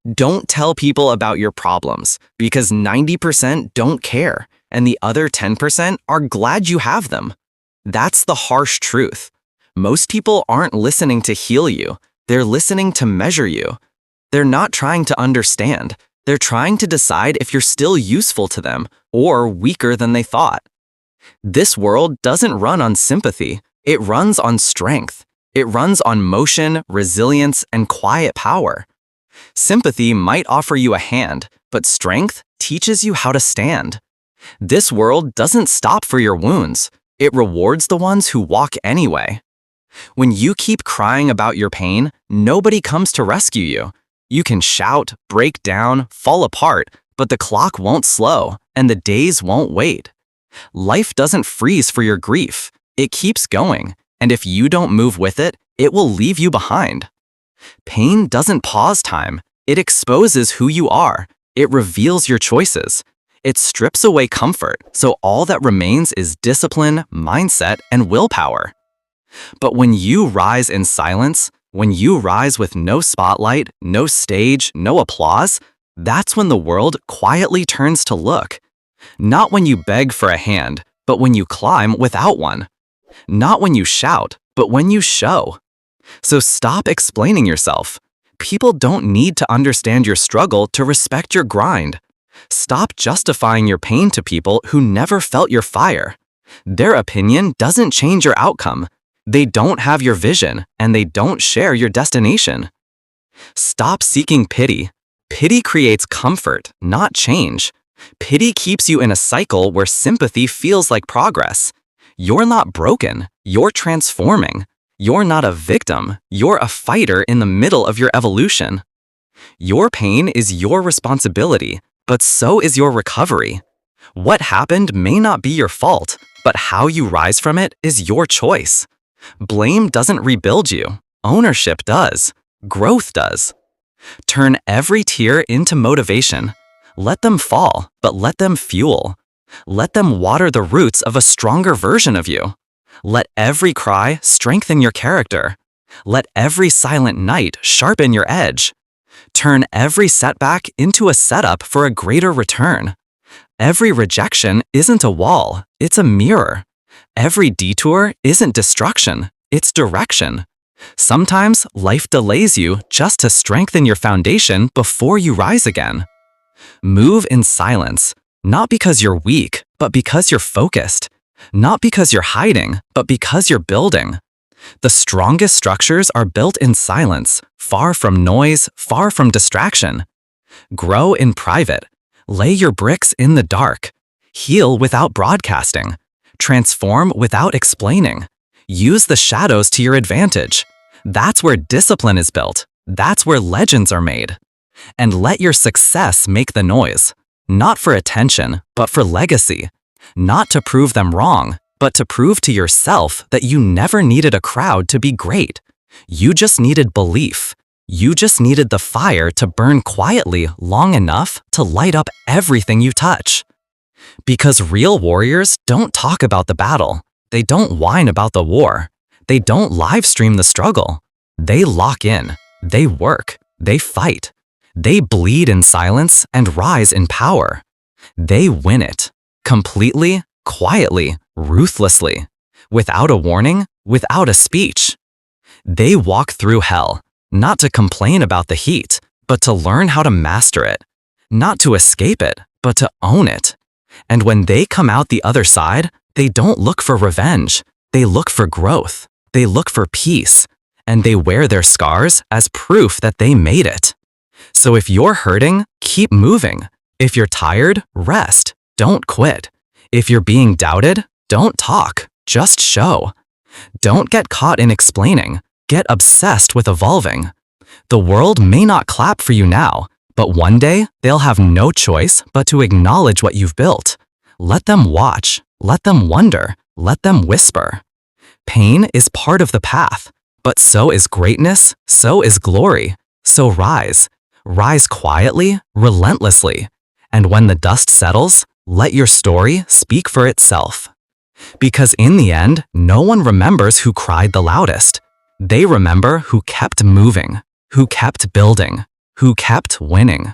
Don't tell people about your problems because 90% don't care and the other 10% are glad you have them. That's the harsh truth. Most people aren't listening to heal you. They're listening to measure you. They're not trying to understand. They're trying to decide if you're still useful to them or weaker than they thought. This world doesn't run on sympathy. It runs on strength. It runs on motion, resilience, and quiet power. Sympathy might offer you a hand, but strength teaches you how to stand. This world doesn't stop for your wounds. It rewards the ones who walk anyway. When you keep crying about your pain, nobody comes to rescue you. You can shout, break down, fall apart, but the clock won't slow and the days won't wait. Life doesn't freeze for your grief. It keeps going, and if you don't move with it, it will leave you behind. Pain doesn't pause time. It exposes who you are. It reveals your choices. It strips away comfort, so all that remains is discipline, mindset, and willpower. But when you rise in silence, when you rise with no spotlight, no stage, no applause, that's when the world quietly turns to look. Not when you beg for a hand, but when you climb without one. Not when you shout, but when you show. So stop explaining yourself. People don't need to understand your struggle to respect your grind. Stop justifying your pain to people who never felt your fire. Their opinion doesn't change your outcome. They don't have your vision, and they don't share your destination. Stop seeking pity. Pity creates comfort, not change. Pity keeps you in a cycle where sympathy feels like progress. You're not broken. You're transforming. You're not a victim. You're a fighter in the middle of your evolution. Your pain is your responsibility, but so is your recovery. What happened may not be your fault, but how you rise from it is your choice. Blame doesn't rebuild you. Ownership does. Growth does. Turn every tear into motivation. Let them fall, but let them fuel. Let them water the roots of a stronger version of you. Let every cry strengthen your character. Let every silent night sharpen your edge. Turn every setback into a setup for a greater return. Every rejection isn't a wall, it's a mirror. Every detour isn't destruction, it's direction. Sometimes life delays you just to strengthen your foundation before you rise again. Move in silence, not because you're weak, but because you're focused. Not because you're hiding, but because you're building. The strongest structures are built in silence, far from noise, far from distraction. Grow in private. Lay your bricks in the dark. Heal without broadcasting. Transform without explaining. Use the shadows to your advantage. That's where discipline is built. That's where legends are made. And let your success make the noise. Not for attention, but for legacy. Not to prove them wrong, but to prove to yourself that you never needed a crowd to be great. You just needed belief. You just needed the fire to burn quietly long enough to light up everything you touch. Because real warriors don't talk about the battle. They don't whine about the war. They don't live stream the struggle. They lock in. They work. They fight. They bleed in silence and rise in power. They win it. Completely, quietly, ruthlessly. Without a warning, without a speech. They walk through hell, not to complain about the heat, but to learn how to master it. Not to escape it, but to own it. And when they come out the other side, they don't look for revenge. They look for growth. They look for peace. And they wear their scars as proof that they made it. So if you're hurting, keep moving. If you're tired, rest. Don't quit. If you're being doubted, don't talk. Just show. Don't get caught in explaining. Get obsessed with evolving. The world may not clap for you now, but one day they'll have no choice but to acknowledge what you've built. Let them watch. Let them wonder. Let them whisper. Pain is part of the path, but so is greatness, so is glory. So rise. Rise quietly, relentlessly. And when the dust settles, let your story speak for itself. Because in the end, no one remembers who cried the loudest. They remember who kept moving, who kept building, who kept winning.